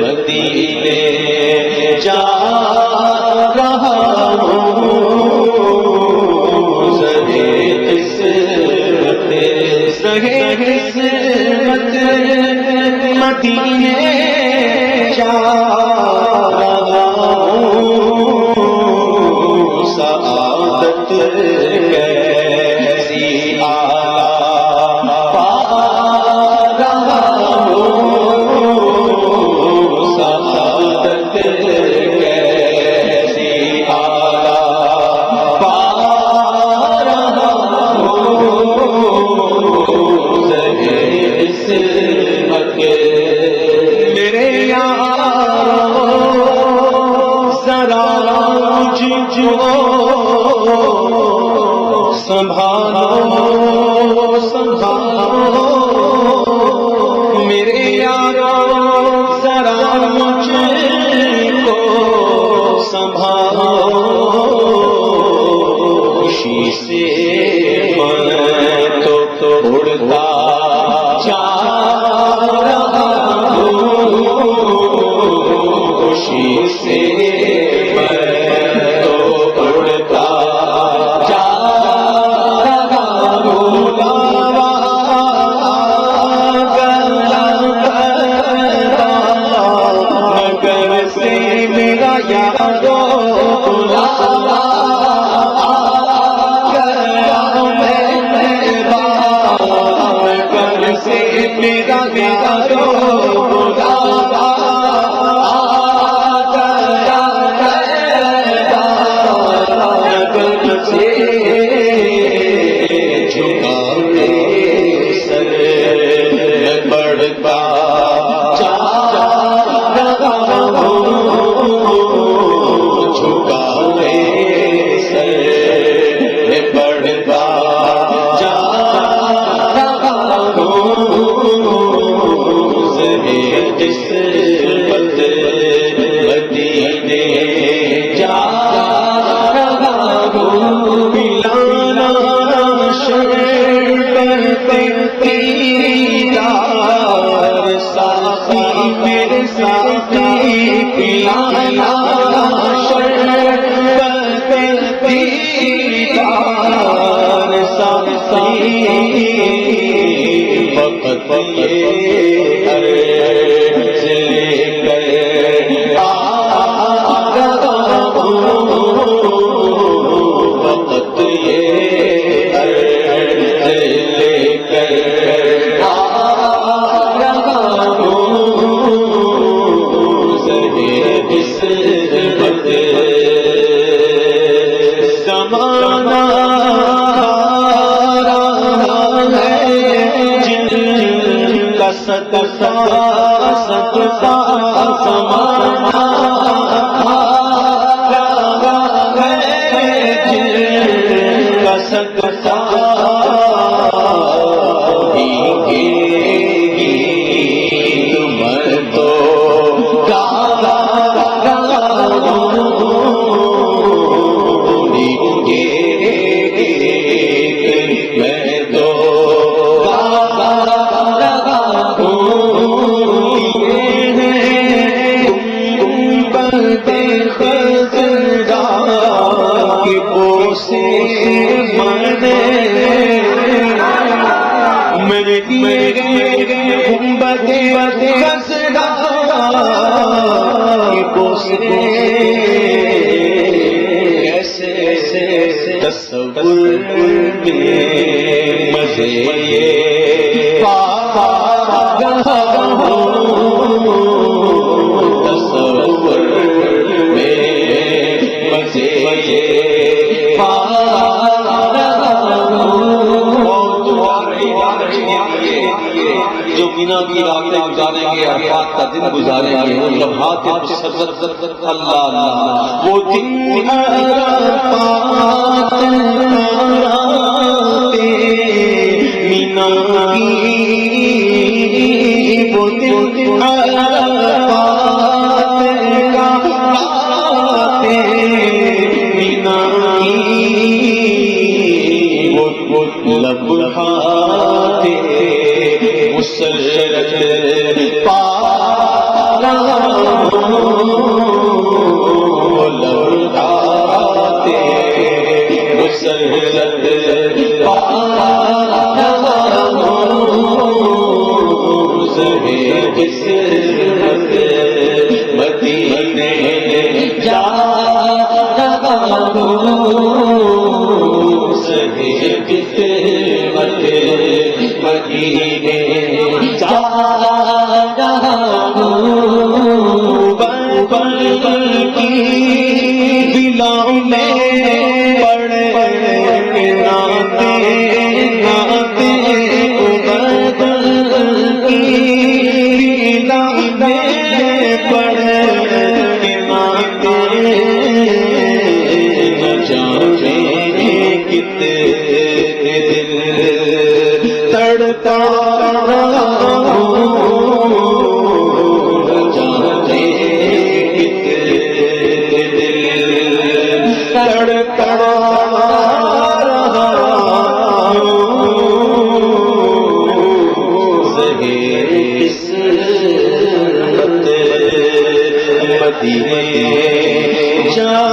مدینے جا رہا ہوں زہے قسمت مدینے جا رہا ہوں سعادت کیسی اعلیٰ پا رہا ہوں سعادت کیسی اعلیٰ پا رہا ہوں زہے قسمت میرے یارو ذرا مجھے سنبھالو سنبھالو میرے یارو ذرا مجھ کو سنبھالو خوشی سے میں تو اڑتا جا رہا ہوں خوشی سے گزاریں گے وہ لمحات مسرت اللہ وہ دن عرفات مینا کی وہ دن عرفات مینا کی وہ لمحات مسرت قسمت مدینے جا رہا ہوں، سہی قسمت مدینے جا رہا ہوں، بل کی دلوں میں پڑے ناتے ناتے تڑتا جانے تڑتا مدینے جا